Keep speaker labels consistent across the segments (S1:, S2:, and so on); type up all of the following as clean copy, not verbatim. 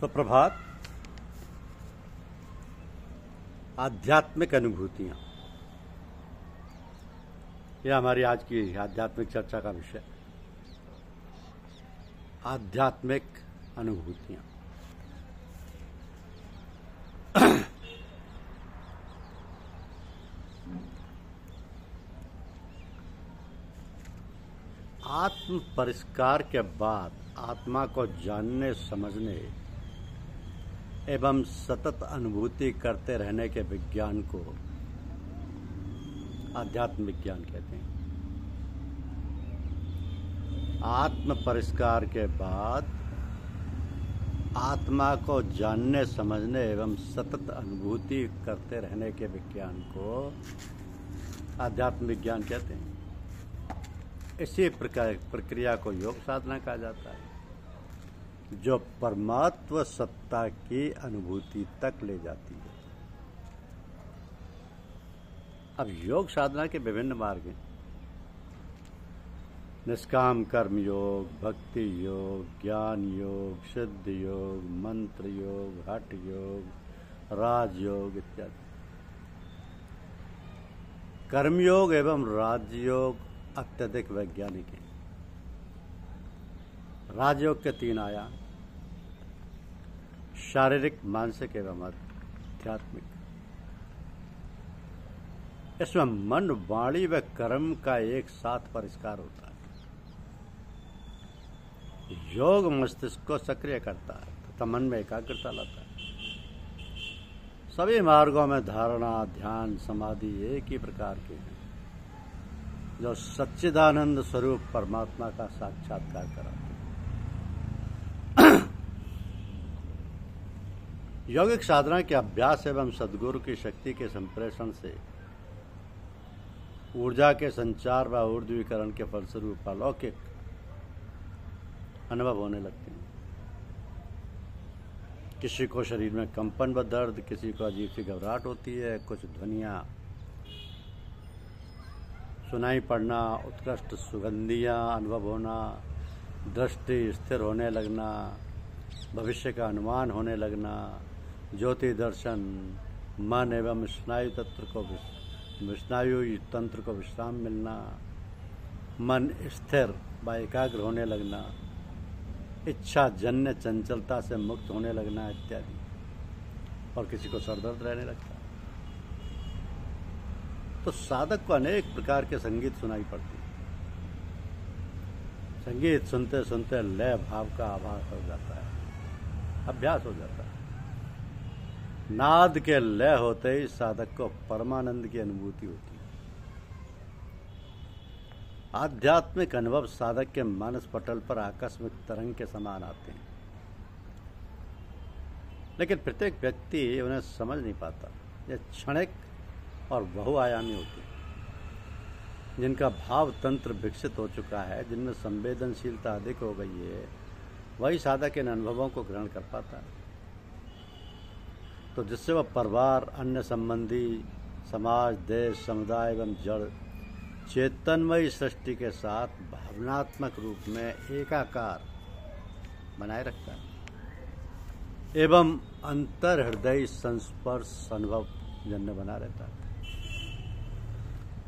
S1: सुप्रभात। आध्यात्मिक अनुभूतियां, यह हमारी आज की आध्यात्मिक चर्चा का विषय। आध्यात्मिक अनुभूतियां। आत्म परिष्कार के बाद आत्मा को जानने समझने एवं सतत अनुभूति करते रहने के विज्ञान को आध्यात्म विज्ञान कहते हैं। आत्म परिष्कार के बाद आत्मा को जानने समझने एवं सतत अनुभूति करते रहने के विज्ञान को आध्यात्म विज्ञान कहते हैं। इसी प्रक्रिया को योग साधना कहा जाता है, जो परमात्म सत्ता की अनुभूति तक ले जाती है। अब योग साधना के विभिन्न मार्ग हैं। निष्काम कर्म योग, भक्ति योग, ज्ञान योग, सिद्ध योग, मंत्र योग, हठ योग, राजयोग इत्यादि। कर्मयोग एवं राजयोग अत्यधिक वैज्ञानिक है। राजयोग के 3 आयाम: शारीरिक, मानसिक एवं आध्यात्मिक। इसमें मन, वाणी व कर्म का एक साथ परिष्कार होता है। योग मस्तिष्क को सक्रिय करता है तथा मन में एकाग्रता लाता है। सभी मार्गों में धारणा, ध्यान, समाधि एक ही प्रकार के हैं, जो सच्चिदानंद स्वरूप परमात्मा का साक्षात्कार कराते हैं। यौगिक साधना के अभ्यास एवं सद्गुरु की शक्ति के संप्रेषण से ऊर्जा के संचार व ऊर्ध्वीकरण के फलस्वरूप अलौकिक अनुभव होने लगते हैं। किसी को शरीर में कंपन व दर्द, किसी को अजीब सी घबराहट होती है, कुछ ध्वनियां सुनाई पड़ना, उत्कृष्ट सुगंधियां अनुभव होना, दृष्टि स्थिर होने लगना, भविष्य का अनुमान होने लगना, ज्योति दर्शन, मन एवं स्नायु तंत्र को विश्राम मिलना, मन स्थिर व एकाग्र होने लगना, इच्छा जन्य चंचलता से मुक्त होने लगना इत्यादि। और किसी को सरदर्द रहने लगता है। तो साधक को अनेक प्रकार के संगीत सुनाई पड़ती है। संगीत सुनते सुनते लय भाव का आभास हो जाता है, अभ्यास हो जाता है। नाद के लय होते ही साधक को परमानंद की अनुभूति होती है। आध्यात्मिक अनुभव साधक के मानस पटल पर आकस्मिक तरंग के समान आते हैं, लेकिन प्रत्येक व्यक्ति उन्हें समझ नहीं पाता। यह क्षणिक और बहुआयामी होती है। जिनका भाव तंत्र विकसित हो चुका है, जिनमें संवेदनशीलता अधिक हो गई है, वही साधक इन अनुभवों को ग्रहण कर पाता है। तो जिससे वह परिवार, अन्य संबंधी, समाज, देश, समुदाय एवं जड़ चेतनमयी सृष्टि के साथ भावनात्मक रूप में एकाकार बनाए रखता है एवं अंतर हृदय संस्पर्श अनुभव जन्य बना रहता है।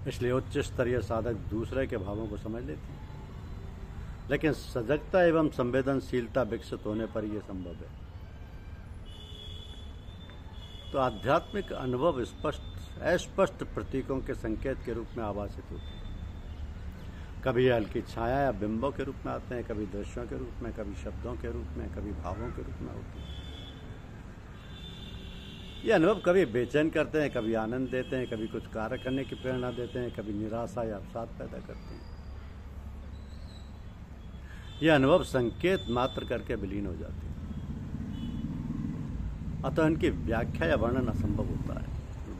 S1: इसलिए उच्च स्तरीय साधक दूसरे के भावों को समझ लेते हैं, लेकिन सजगता एवं संवेदनशीलता विकसित होने पर यह संभव है। तो आध्यात्मिक अनुभव अस्पष्ट प्रतीकों के संकेत के रूप में आभासित होते हैं। कभी हल्की छाया या बिंबों के रूप में आते हैं, कभी दृश्यों के रूप में, कभी शब्दों के रूप में, कभी भावों के रूप में होते हैं। ये अनुभव कभी बेचैन करते हैं, कभी आनंद देते हैं, कभी कुछ कार्य करने की प्रेरणा देते हैं, कभी निराशा या अवसाद पैदा करते हैं। ये अनुभव संकेत मात्र करके विलीन हो जाते हैं। अतः इनकी व्याख्या या वर्णन असंभव होता है।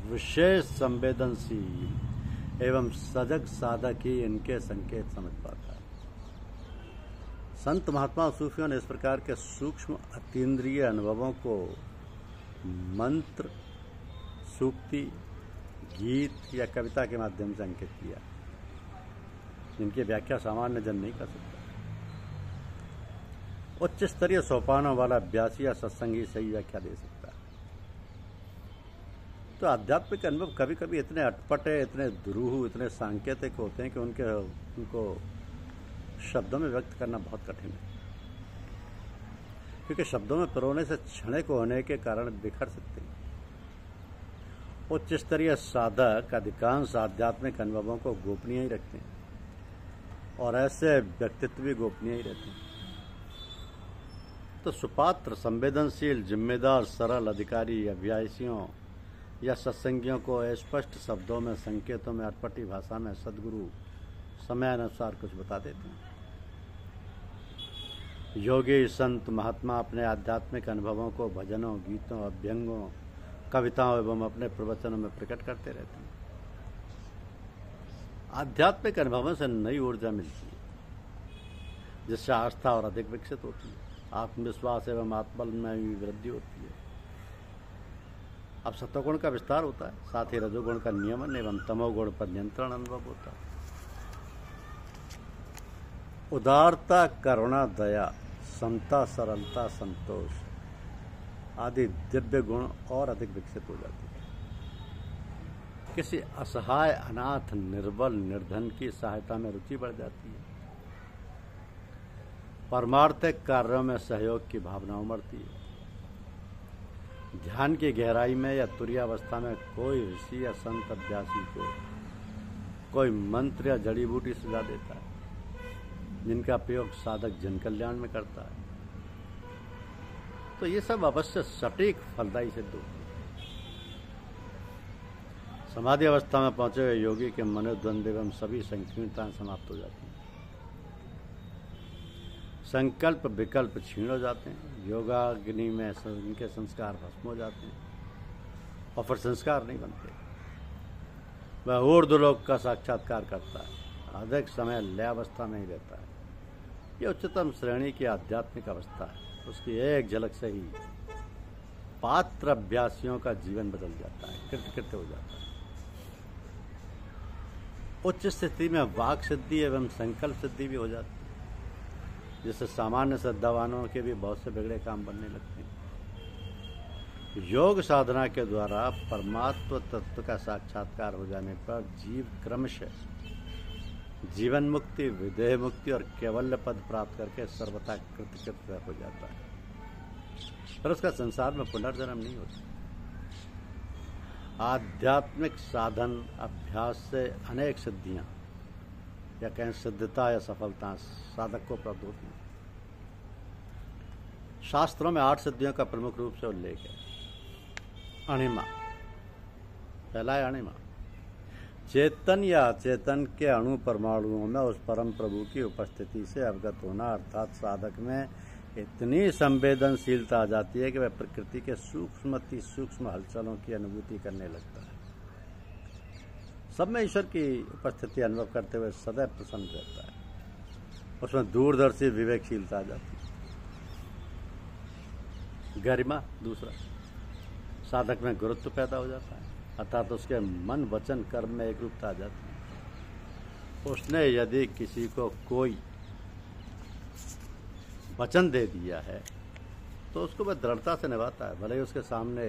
S1: विशेष संवेदनशील एवं सजग साधक ही इनके संकेत समझ पाता है। संत महात्मा सूफियों ने इस प्रकार के सूक्ष्म अतीन्द्रिय अनुभवों को मंत्र, सूक्ति, गीत या कविता के माध्यम से अंकित किया, जिनकी व्याख्या सामान्य जन नहीं कर सकता। उच्च स्तरीय सोपानों वाला अभ्यासी या सत्संगी सही व्याख्या दे सकता है। तो आध्यात्मिक अनुभव कभी कभी इतने अटपटे, इतने दुरूह, इतने सांकेतिक होते हैं कि उनको शब्दों में व्यक्त करना बहुत कठिन है, क्योंकि शब्दों में पिरोने से क्षणिक होने के कारण बिखर सकते हैं। उच्च स्तरीय साधक अधिकांश आध्यात्मिक अनुभवों को गोपनीय ही रखते हैं और ऐसे व्यक्तित्व भी गोपनीय ही रहते हैं। तो सुपात्र, संवेदनशील, जिम्मेदार, सरल अधिकारी अभ्यासियों या सत्संगियों को स्पष्ट शब्दों में, संकेतों में, अटपटी भाषा में सद्गुरु समयानुसार कुछ बता देते हैं। योगी, संत, महात्मा अपने आध्यात्मिक अनुभवों को भजनों, गीतों, अभ्यंगों, कविताओं एवं अपने प्रवचनों में प्रकट करते रहते हैं। आध्यात्मिक अनुभवों से नई ऊर्जा मिलती है, जिससे आस्था और अधिक विकसित होती है, आत्मविश्वास एवं आत्मबल में भी वृद्धि होती है। अब सत्वगुण का विस्तार होता है, साथ ही रजोगुण का नियमन एवं तमोगुण पर नियंत्रण अनुभव होता है। उदारता, करुणा, दया, समता, सरलता, संतोष आदि दिव्य गुण और अधिक विकसित हो जाते हैं। किसी असहाय, अनाथ, निर्बल, निर्धन की सहायता में रुचि बढ़ जाती है। परमार्थिक कार्यों में सहयोग की भावना उमड़ती है। ध्यान की गहराई में या तुरीयावस्था में कोई ऋषि या संत अभ्यासी को कोई मंत्र या जड़ी बूटी सुझा देता है, जिनका प्रयोग साधक जन कल्याण में करता है। तो ये सब अवश्य सटीक फलदायी सिद्ध होती है। समाधि अवस्था में पहुंचे हुए योगी के मनोद्वंद एवं सभी संकीर्णताएं समाप्त हो जाती हैं। संकल्प विकल्प छीण हो जाते हैं। योगाग्नि में इनके संस्कार भस्म हो जाते हैं और फिर संस्कार नहीं बनते। वह ऊर्ध्वलोक का साक्षात्कार करता है, अधिक समय लय अवस्था में ही रहता है। यह उच्चतम श्रेणी की आध्यात्मिक अवस्था है। उसकी एक झलक से ही पात्र अभ्यासियों का जीवन बदल जाता है, कृत्य हो जाता है। उच्च स्थिति में वाक सिद्धि एवं संकल्प सिद्धि भी हो जाती है, जिससे सामान्य श्रद्धावानों के भी बहुत से बिगड़े काम बनने लगते हैं। योग साधना के द्वारा परमात्म तत्व का साक्षात्कार हो जाने पर जीव क्रमशः जीवन मुक्ति, विदेह मुक्ति और कैवल्य पद प्राप्त करके सर्वथा कृतकृत्य हो जाता है। पर उसका संसार में पुनर्जन्म नहीं होता। आध्यात्मिक साधन अभ्यास से अनेक सिद्धियां या कहें सिद्धता या सफलता साधक को प्राप्त होती है। शास्त्रों में 8 सिद्धियों का प्रमुख रूप से उल्लेख है। अणिमा, पहला है अणिमा। चेतन या अचेतन के अणु परमाणुओं में उस परम प्रभु की उपस्थिति से अवगत होना, अर्थात साधक में इतनी संवेदनशीलता आ जाती है कि वह प्रकृति के सूक्ष्म हलचलों की अनुभूति करने लगता है। सब में ईश्वर की उपस्थिति अनुभव करते हुए सदैव प्रसन्न रहता है। उसमें दूरदर्शी विवेकशीलता आ जाती है। गरिमा, दूसरा, साधक में गुरुत्व पैदा हो जाता है, अर्थात उसके मन, वचन, कर्म में एक रूपता आ जाती है। उसने यदि किसी को कोई वचन दे दिया है तो उसको वह दृढ़ता से निभाता है, भले ही उसके सामने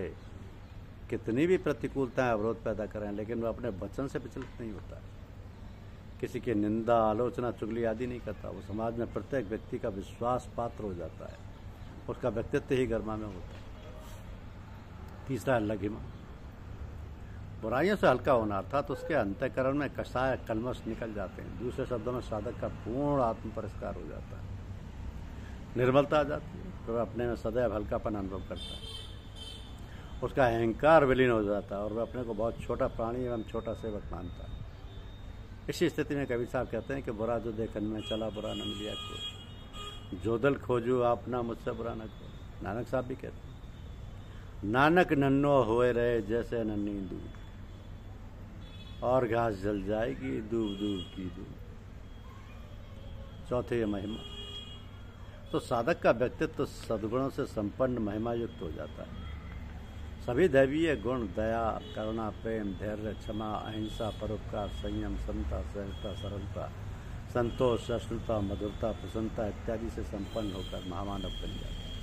S1: कितनी भी प्रतिकूलताएं, अवरोध पैदा करें, लेकिन वह अपने वचन से विचलित नहीं होता है। किसी की निंदा, आलोचना, चुगली आदि नहीं करता। वो समाज में प्रत्येक व्यक्ति का विश्वास पात्र हो जाता है। उसका व्यक्तित्व ही गरिमा में होता है। तीसरा है लघिमा, बुराइयों से हल्का होना, अर्थात उसके अंतःकरण में कषाय, कलमश निकल जाते हैं। दूसरे शब्दों में साधक का पूर्ण आत्म परिष्कार हो जाता है, निर्मलता आ जाती है, तो वह अपने में सदैव हल्कापन अनुभव करता है। उसका अहंकार विलीन हो जाता है और वह अपने को बहुत छोटा प्राणी एवं छोटा सेवक मानता है। इसी स्थिति में कवि साहब कहते हैं कि बुरा जो देखन में चला, बुरा न मिलिया को, जो दल खोजू आपना, मुझसे बुरा न को। नानक साहब भी कहते हैं, नानक नन्नो होए रहे जैसे नन्ही दूब, और घास जल जाएगी दूब दूब की दूब। चौथे ये महिमा, तो साधक का व्यक्तित्व सद्गुणों से संपन्न महिमा युक्त हो जाता है। सभी दैवीय गुण, दया, करुणा, प्रेम, धैर्य, क्षमा, अहिंसा, परोपकार, संयम, समता, सहजता, सरलता, संतोष, अश्रुता, मधुरता, प्रसन्नता इत्यादि से संपन्न होकर महामानव बन जाता है।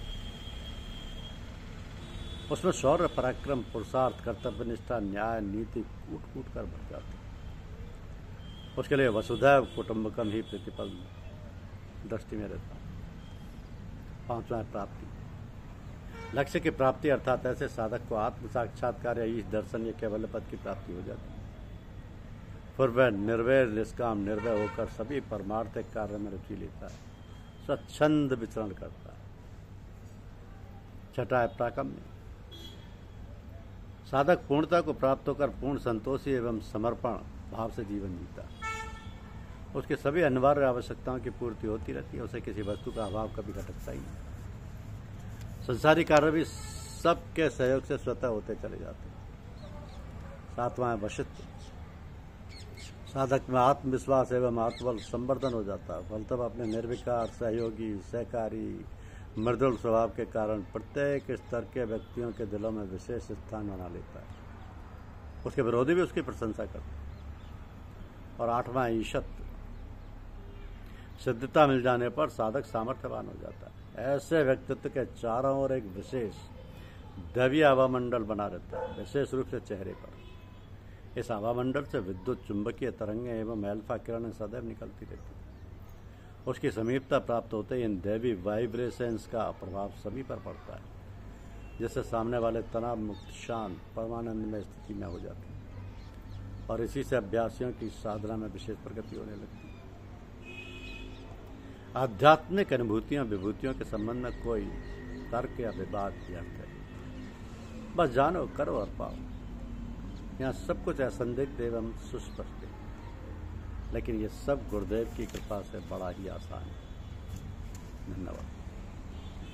S1: उसमें शौर्य, पराक्रम, पुरुषार्थ, कर्तव्यनिष्ठा, न्याय, नीति कूट कूट कर भर जाते हैं। उसके लिए वसुधैव कुटुंबकम ही प्रतिपल दृष्टि में रहता है। 5वां प्राप्ति, लक्ष्य की प्राप्ति अर्थात ऐसे साधक को आत्म साक्षात्कार या ईश दर्शन या केवल पद की प्राप्ति हो जाती है। फिर वह निर्वैर, निष्काम, निर्भय होकर सभी परमार्थिक कार्य में रुचि लेता है, स्वच्छंद विचरण करता है। 6 प्राकम्य, साधक पूर्णता को प्राप्त होकर पूर्ण संतोषी एवं समर्पण भाव से जीवन जीता है। उसके सभी अनिवार्य आवश्यकताओं की पूर्ति होती रहती है, उसे किसी वस्तु का अभाव कभी घटकता ही नहीं। संसारी कार्य भी सबके सहयोग से स्वतः होते चले जाते हैं। 7वां वशिष्ठ, साधक में आत्मविश्वास एवं आत्मबल संवर्धन हो जाता है। फलतः अपने निर्विकार, सहयोगी, सहकारी, मृदुल स्वभाव के कारण प्रत्येक स्तर के व्यक्तियों के दिलों में विशेष स्थान बना लेता है। उसके विरोधी भी उसकी प्रशंसा करते हैं। और 8वां ईशत्व, सिद्धता मिल जाने पर साधक सामर्थ्यवान हो जाता है। ऐसे व्यक्तित्व के चारों ओर एक विशेष दैवीय आवामंडल बना रहता है, विशेष रूप से चेहरे पर। इस आवामंडल से विद्युत चुंबकीय तरंगें एवं अल्फा किरणें सदैव निकलती रहती हैं। उसकी समीपता प्राप्त होते ही इन दैवी वाइब्रेशंस का प्रभाव सभी पर पड़ता है, जिससे सामने वाले तनाव मुक्त, शांत, परमानंद में स्थिति में हो जाते हैं और इसी से अभ्यासियों की साधना में विशेष प्रगति होने लगती है। आध्यात्मिक अनुभूतियों, विभूतियों के संबंध में कोई तर्क या विवाद व्यर्थ है। बस जानो, करो और पाओ। यहाँ सब कुछ असंदिग्ध एवं सुस्पष्ट है, लेकिन ये सब गुरुदेव की कृपा से बड़ा ही आसान है। धन्यवाद।